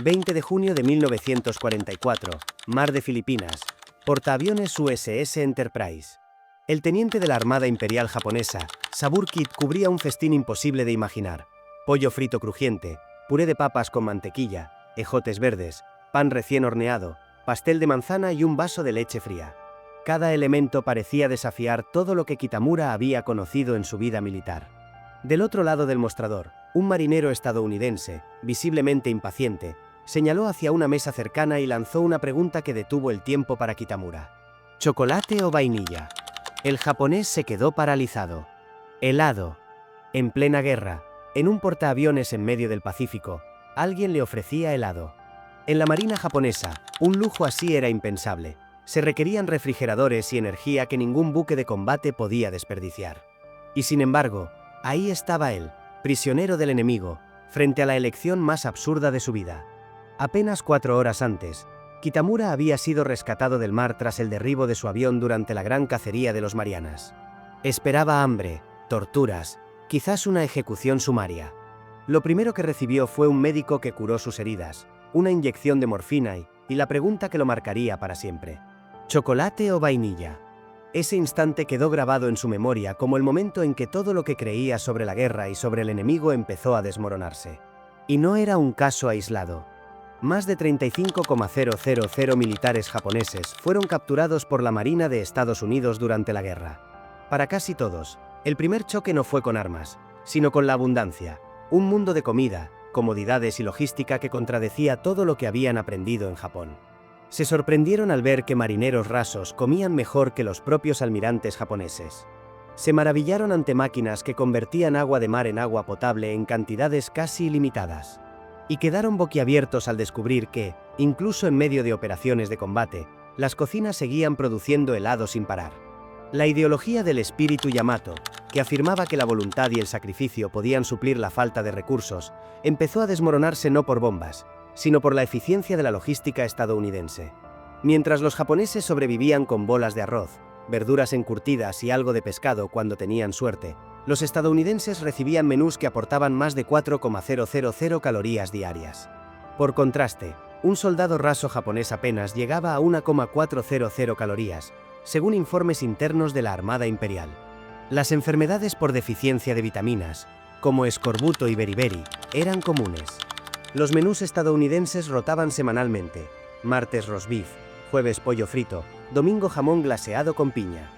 20 de junio de 1944, Mar de Filipinas. Portaaviones USS Enterprise. El teniente de la Armada Imperial Japonesa, Sabur Kit, cubría un festín imposible de imaginar. Pollo frito crujiente, puré de papas con mantequilla, ejotes verdes, pan recién horneado, pastel de manzana y un vaso de leche fría. Cada elemento parecía desafiar todo lo que Kitamura había conocido en su vida militar. Del otro lado del mostrador, un marinero estadounidense, visiblemente impaciente, señaló hacia una mesa cercana y lanzó una pregunta que detuvo el tiempo para Kitamura. ¿Chocolate o vainilla? El japonés se quedó paralizado. Helado. En plena guerra, en un portaaviones en medio del Pacífico, alguien le ofrecía helado. En la marina japonesa, un lujo así era impensable. Se requerían refrigeradores y energía que ningún buque de combate podía desperdiciar. Y sin embargo, ahí estaba él, prisionero del enemigo, frente a la elección más absurda de su vida. Apenas 4 horas antes, Kitamura había sido rescatado del mar tras el derribo de su avión durante la gran cacería de los Marianas. Esperaba hambre, torturas, quizás una ejecución sumaria. Lo primero que recibió fue un médico que curó sus heridas, una inyección de morfina y la pregunta que lo marcaría para siempre. ¿Chocolate o vainilla? Ese instante quedó grabado en su memoria como el momento en que todo lo que creía sobre la guerra y sobre el enemigo empezó a desmoronarse. Y no era un caso aislado. Más de 35,000 militares japoneses fueron capturados por la Marina de Estados Unidos durante la guerra. Para casi todos, el primer choque no fue con armas, sino con la abundancia, un mundo de comida, comodidades y logística que contradecía todo lo que habían aprendido en Japón. Se sorprendieron al ver que marineros rasos comían mejor que los propios almirantes japoneses. Se maravillaron ante máquinas que convertían agua de mar en agua potable en cantidades casi ilimitadas. Y quedaron boquiabiertos al descubrir que, incluso en medio de operaciones de combate, las cocinas seguían produciendo helado sin parar. La ideología del espíritu Yamato, que afirmaba que la voluntad y el sacrificio podían suplir la falta de recursos, empezó a desmoronarse no por bombas, sino por la eficiencia de la logística estadounidense. Mientras los japoneses sobrevivían con bolas de arroz, verduras encurtidas y algo de pescado cuando tenían suerte, los estadounidenses recibían menús que aportaban más de 4,000 calorías diarias. Por contraste, un soldado raso japonés apenas llegaba a 1,400 calorías, según informes internos de la Armada Imperial. Las enfermedades por deficiencia de vitaminas, como escorbuto y beriberi, eran comunes. Los menús estadounidenses rotaban semanalmente: martes roast beef, jueves pollo frito, domingo jamón glaseado con piña.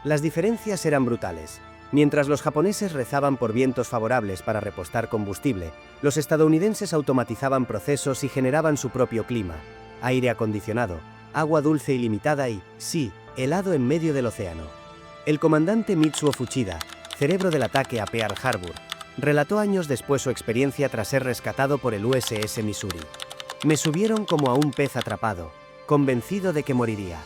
Las diferencias eran brutales. Mientras los japoneses rezaban por vientos favorables para repostar combustible, los estadounidenses automatizaban procesos y generaban su propio clima: aire acondicionado, agua dulce ilimitada y, sí, helado en medio del océano. El comandante Mitsuo Fuchida, cerebro del ataque a Pearl Harbor, relató años después su experiencia tras ser rescatado por el USS Missouri. Me subieron como a un pez atrapado, convencido de que moriría.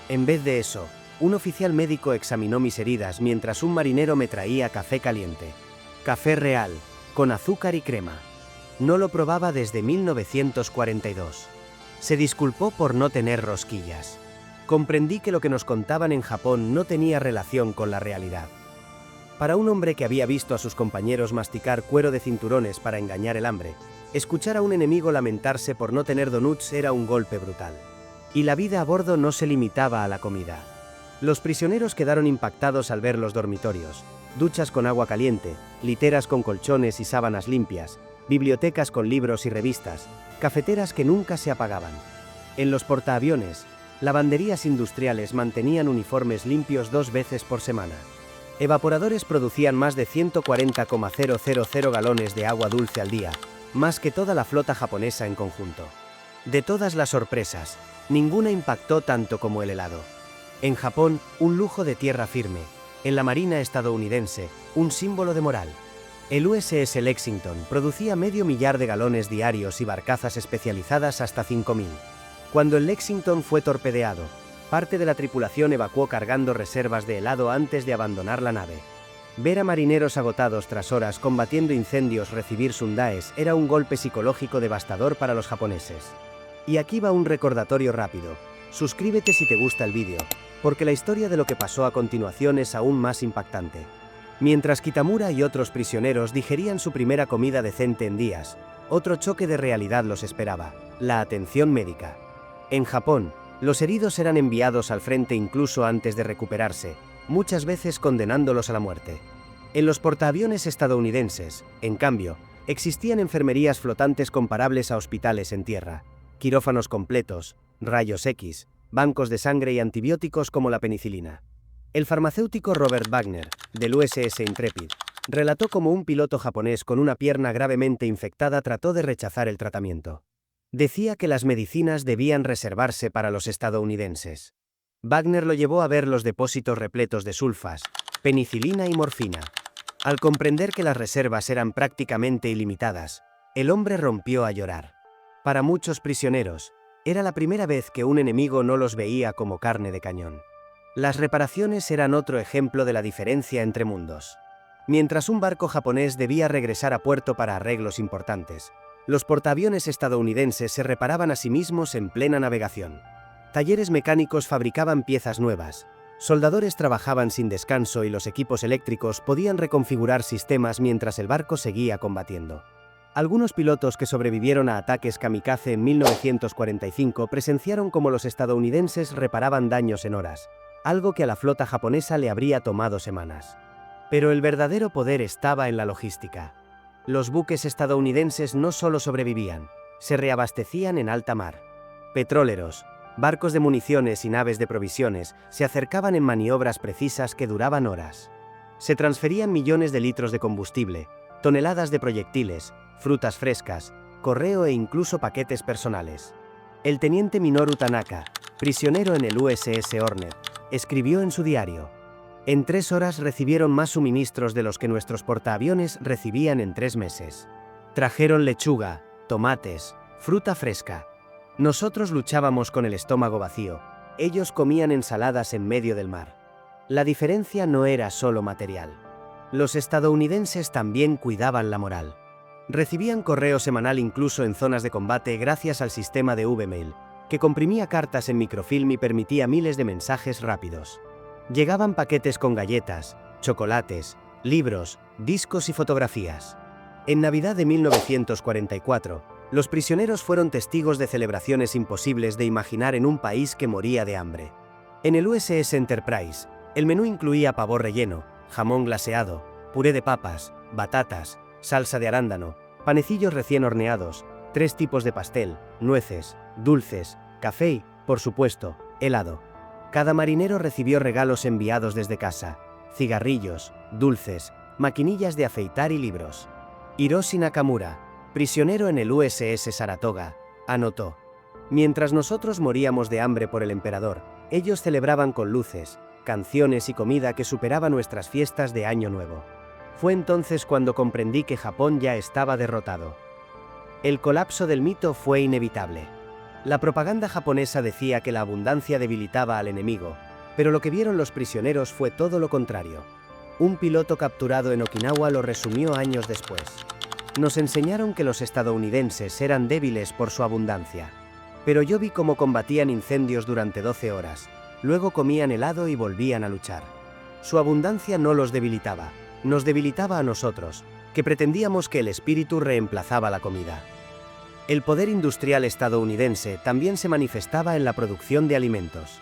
En vez de eso, un oficial médico examinó mis heridas mientras un marinero me traía café caliente. Café real, con azúcar y crema. No lo probaba desde 1942. Se disculpó por no tener rosquillas. Comprendí que lo que nos contaban en Japón no tenía relación con la realidad. Para un hombre que había visto a sus compañeros masticar cuero de cinturones para engañar el hambre, escuchar a un enemigo lamentarse por no tener donuts era un golpe brutal. Y la vida a bordo no se limitaba a la comida. Los prisioneros quedaron impactados al ver los dormitorios, duchas con agua caliente, literas con colchones y sábanas limpias, bibliotecas con libros y revistas, cafeteras que nunca se apagaban. En los portaaviones, lavanderías industriales mantenían uniformes limpios 2 veces por semana. Evaporadores producían más de 140,000 galones de agua dulce al día, más que toda la flota japonesa en conjunto. De todas las sorpresas, ninguna impactó tanto como el helado. En Japón, un lujo de tierra firme; en la marina estadounidense, un símbolo de moral. El USS Lexington producía 500,000 de galones diarios y barcazas especializadas hasta 5.000. Cuando el Lexington fue torpedeado, parte de la tripulación evacuó cargando reservas de helado antes de abandonar la nave. Ver a marineros agotados tras horas combatiendo incendios recibir sundaes era un golpe psicológico devastador para los japoneses. Y aquí va un recordatorio rápido: suscríbete si te gusta el vídeo, porque la historia de lo que pasó a continuación es aún más impactante. Mientras Kitamura y otros prisioneros digerían su primera comida decente en días, Otro choque de realidad los esperaba: la atención médica. En Japón, los heridos eran enviados al frente incluso antes de recuperarse, muchas veces condenándolos a la muerte. En los portaaviones estadounidenses, en cambio, existían enfermerías flotantes comparables a hospitales en tierra, quirófanos completos, rayos X, bancos de sangre y antibióticos como la penicilina. El farmacéutico Robert Wagner, del USS Intrepid, relató cómo un piloto japonés con una pierna gravemente infectada trató de rechazar el tratamiento. Decía que las medicinas debían reservarse para los estadounidenses. Wagner lo llevó a ver los depósitos repletos de sulfas, penicilina y morfina. Al comprender que las reservas eran prácticamente ilimitadas, el hombre rompió a llorar. Para muchos prisioneros, era la primera vez que un enemigo no los veía como carne de cañón. Las reparaciones eran otro ejemplo de la diferencia entre mundos. Mientras un barco japonés debía regresar a puerto para arreglos importantes, los portaaviones estadounidenses se reparaban a sí mismos en plena navegación. Talleres mecánicos fabricaban piezas nuevas, soldadores trabajaban sin descanso y los equipos eléctricos podían reconfigurar sistemas mientras el barco seguía combatiendo. Algunos pilotos que sobrevivieron a ataques kamikaze en 1945 presenciaron cómo los estadounidenses reparaban daños en horas, algo que a la flota japonesa le habría tomado semanas. Pero el verdadero poder estaba en la logística. Los buques estadounidenses no solo sobrevivían, se reabastecían en alta mar. Petróleros, barcos de municiones y naves de provisiones se acercaban en maniobras precisas que duraban horas. Se transferían millones de litros de combustible, toneladas de proyectiles, frutas frescas, correo e incluso paquetes personales. El teniente Minoru Tanaka, prisionero en el USS Hornet, escribió en su diario: en 3 horas recibieron más suministros de los que nuestros portaaviones recibían en 3 meses. Trajeron lechuga, tomates, fruta fresca. Nosotros luchábamos con el estómago vacío, ellos comían ensaladas en medio del mar. La diferencia no era solo material. Los estadounidenses también cuidaban la moral. Recibían correo semanal incluso en zonas de combate gracias al sistema de V-Mail, que comprimía cartas en microfilm y permitía miles de mensajes rápidos. Llegaban paquetes con galletas, chocolates, libros, discos y fotografías. En Navidad de 1944, los prisioneros fueron testigos de celebraciones imposibles de imaginar en un país que moría de hambre. En el USS Enterprise, el menú incluía pavo relleno, jamón glaseado, puré de papas, batatas, salsa de arándano, panecillos recién horneados, 3 tipos de pastel, nueces, dulces, café y, por supuesto, helado. Cada marinero recibió regalos enviados desde casa: cigarrillos, dulces, maquinillas de afeitar y libros. Hiroshi Nakamura, prisionero en el USS Saratoga, anotó: mientras nosotros moríamos de hambre por el emperador, ellos celebraban con luces, canciones y comida que superaba nuestras fiestas de Año Nuevo. Fue entonces cuando comprendí que Japón ya estaba derrotado. El colapso del mito fue inevitable. La propaganda japonesa decía que la abundancia debilitaba al enemigo, pero lo que vieron los prisioneros fue todo lo contrario. Un piloto capturado en Okinawa lo resumió años después: nos enseñaron que los estadounidenses eran débiles por su abundancia. Pero yo vi cómo combatían incendios durante 12 horas, luego comían helado y volvían a luchar. Su abundancia no los debilitaba, nos debilitaba a nosotros, que pretendíamos que el espíritu reemplazaba la comida. El poder industrial estadounidense también se manifestaba en la producción de alimentos.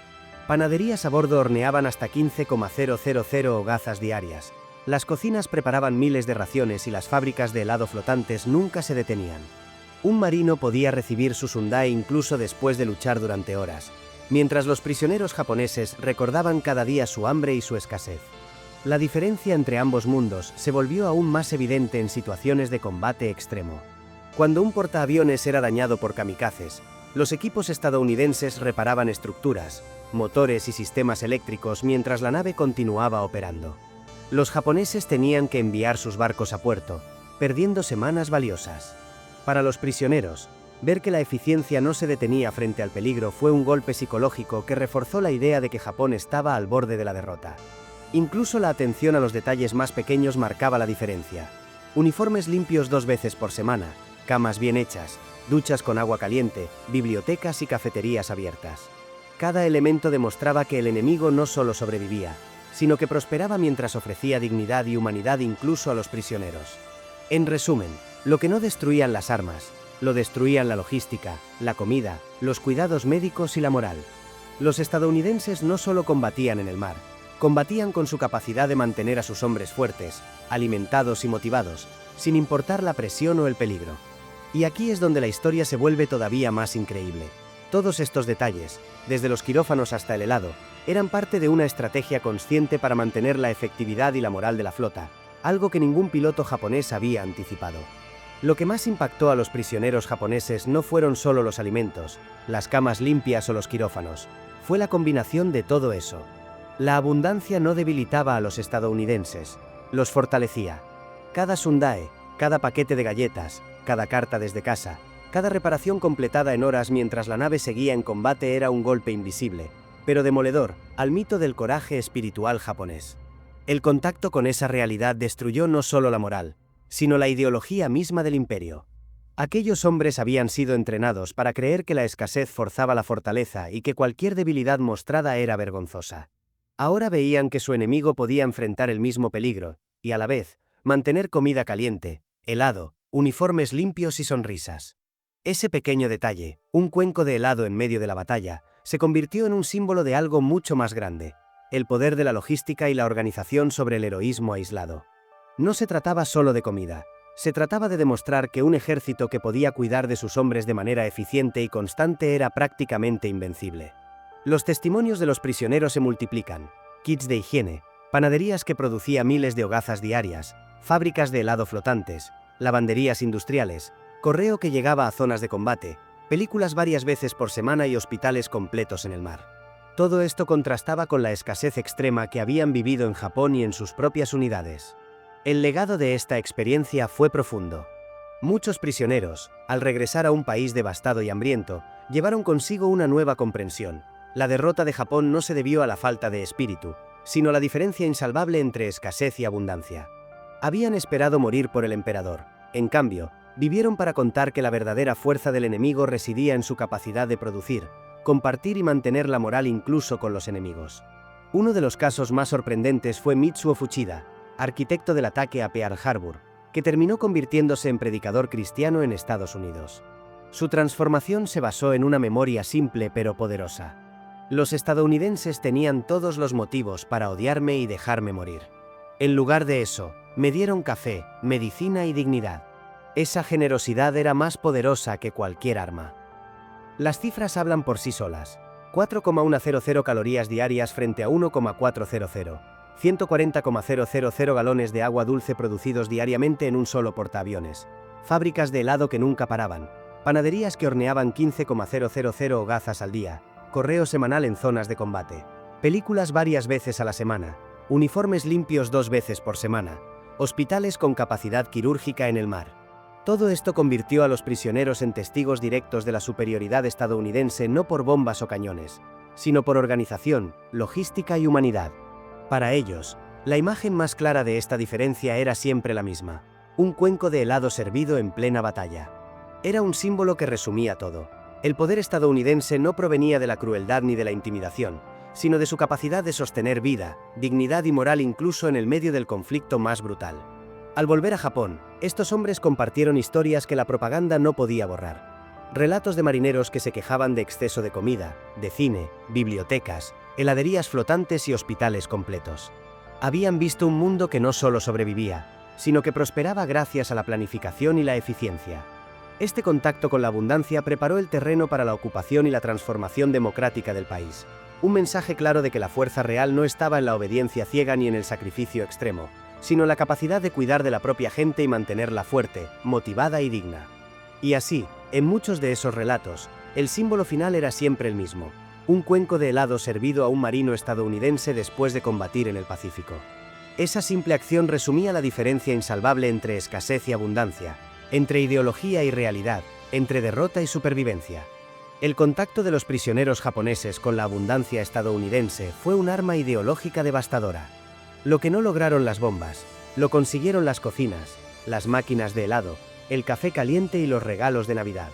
Panaderías a bordo horneaban hasta 15,000 hogazas diarias. Las cocinas preparaban miles de raciones y las fábricas de helado flotantes nunca se detenían. Un marino podía recibir su sundai incluso después de luchar durante horas, mientras los prisioneros japoneses recordaban cada día su hambre y su escasez. La diferencia entre ambos mundos se volvió aún más evidente en situaciones de combate extremo. Cuando un portaaviones era dañado por kamikazes, los equipos estadounidenses reparaban estructuras, motores y sistemas eléctricos mientras la nave continuaba operando. Los japoneses tenían que enviar sus barcos a puerto, perdiendo semanas valiosas. Para los prisioneros, ver que la eficiencia no se detenía frente al peligro fue un golpe psicológico que reforzó la idea de que Japón estaba al borde de la derrota. Incluso la atención a los detalles más pequeños marcaba la diferencia. Uniformes limpios 2 veces por semana, camas bien hechas, duchas con agua caliente, bibliotecas y cafeterías abiertas. Cada elemento demostraba que el enemigo no solo sobrevivía, sino que prosperaba mientras ofrecía dignidad y humanidad incluso a los prisioneros. En resumen, Lo que no destruían las armas, lo destruían la logística, la comida, los cuidados médicos y la moral. Los estadounidenses no solo combatían en el mar, combatían con su capacidad de mantener a sus hombres fuertes, alimentados y motivados, sin importar la presión o el peligro. Y aquí es donde la historia se vuelve todavía más increíble. Todos estos detalles, desde los quirófanos hasta el helado, eran parte de una estrategia consciente para mantener la efectividad y la moral de la flota, algo que ningún piloto japonés había anticipado. Lo que más impactó a los prisioneros japoneses no fueron solo los alimentos, las camas limpias o los quirófanos, fue la combinación de todo eso. La abundancia no debilitaba a los estadounidenses, los fortalecía. Cada sundae, cada paquete de galletas, cada carta desde casa, cada reparación completada en horas mientras la nave seguía en combate era un golpe invisible, pero demoledor, al mito del coraje espiritual japonés. El contacto con esa realidad destruyó no solo la moral, sino la ideología misma del imperio. Aquellos hombres habían sido entrenados para creer que la escasez forzaba la fortaleza y que cualquier debilidad mostrada era vergonzosa. Ahora veían que su enemigo podía enfrentar el mismo peligro, y a la vez, mantener comida caliente, helado, uniformes limpios y sonrisas. Ese pequeño detalle, un cuenco de helado en medio de la batalla, se convirtió en un símbolo de algo mucho más grande, el poder de la logística y la organización sobre el heroísmo aislado. No se trataba solo de comida, se trataba de demostrar que un ejército que podía cuidar de sus hombres de manera eficiente y constante era prácticamente invencible. Los testimonios de los prisioneros se multiplican: kits de higiene, panaderías que producía miles de hogazas diarias, fábricas de helado flotantes, lavanderías industriales, correo que llegaba a zonas de combate, películas varias veces por semana y hospitales completos en el mar. Todo esto contrastaba con la escasez extrema que habían vivido en Japón y en sus propias unidades. El legado de esta experiencia fue profundo. Muchos prisioneros, al regresar a un país devastado y hambriento, llevaron consigo una nueva comprensión. La derrota de Japón no se debió a la falta de espíritu, sino a la diferencia insalvable entre escasez y abundancia. Habían esperado morir por el emperador. En cambio, vivieron para contar que la verdadera fuerza del enemigo residía en su capacidad de producir, compartir y mantener la moral incluso con los enemigos. Uno de los casos más sorprendentes fue Mitsuo Fuchida, arquitecto del ataque a Pearl Harbor, que terminó convirtiéndose en predicador cristiano en Estados Unidos. Su transformación se basó en una memoria simple pero poderosa. Los estadounidenses tenían todos los motivos para odiarme y dejarme morir. En lugar de eso, me dieron café, medicina y dignidad. Esa generosidad era más poderosa que cualquier arma. Las cifras hablan por sí solas. 4,100 calorías diarias frente a 1,400. 140,000 galones de agua dulce producidos diariamente en un solo portaaviones. Fábricas de helado que nunca paraban. Panaderías que horneaban 15,000 hogazas al día. Correo semanal en zonas de combate. Películas varias veces a la semana. Uniformes limpios 2 veces por semana. Hospitales con capacidad quirúrgica en el mar. Todo esto convirtió a los prisioneros en testigos directos de la superioridad estadounidense no por bombas o cañones, sino por organización, logística y humanidad. Para ellos, la imagen más clara de esta diferencia era siempre la misma: un cuenco de helado servido en plena batalla. Era un símbolo que resumía todo. El poder estadounidense no provenía de la crueldad ni de la intimidación, sino de su capacidad de sostener vida, dignidad y moral incluso en el medio del conflicto más brutal. Al volver a Japón, estos hombres compartieron historias que la propaganda no podía borrar. Relatos de marineros que se quejaban de exceso de comida, de cine, bibliotecas, heladerías flotantes y hospitales completos. Habían visto un mundo que no solo sobrevivía, sino que prosperaba gracias a la planificación y la eficiencia. Este contacto con la abundancia preparó el terreno para la ocupación y la transformación democrática del país. Un mensaje claro de que la fuerza real no estaba en la obediencia ciega ni en el sacrificio extremo, sino en la capacidad de cuidar de la propia gente y mantenerla fuerte, motivada y digna. Y así, en muchos de esos relatos, el símbolo final era siempre el mismo: un cuenco de helado servido a un marino estadounidense después de combatir en el Pacífico. Esa simple acción resumía la diferencia insalvable entre escasez y abundancia, entre ideología y realidad, entre derrota y supervivencia. El contacto de los prisioneros japoneses con la abundancia estadounidense fue un arma ideológica devastadora. Lo que no lograron las bombas, lo consiguieron las cocinas, las máquinas de helado, el café caliente y los regalos de Navidad.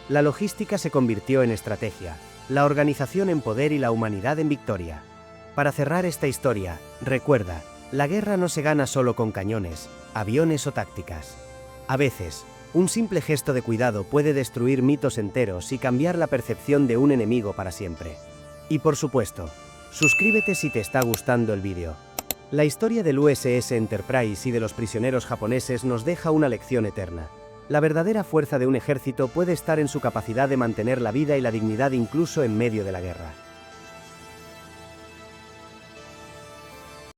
La logística se convirtió en estrategia, la organización en poder y la humanidad en victoria. Para cerrar esta historia, recuerda, la guerra no se gana solo con cañones, aviones o tácticas. A veces, Un simple gesto de cuidado puede destruir mitos enteros y cambiar la percepción de un enemigo para siempre. Y por supuesto, suscríbete si te está gustando el vídeo. La historia del USS Enterprise y de los prisioneros japoneses nos deja una lección eterna. La verdadera fuerza de un ejército puede estar en su capacidad de mantener la vida y la dignidad incluso en medio de la guerra.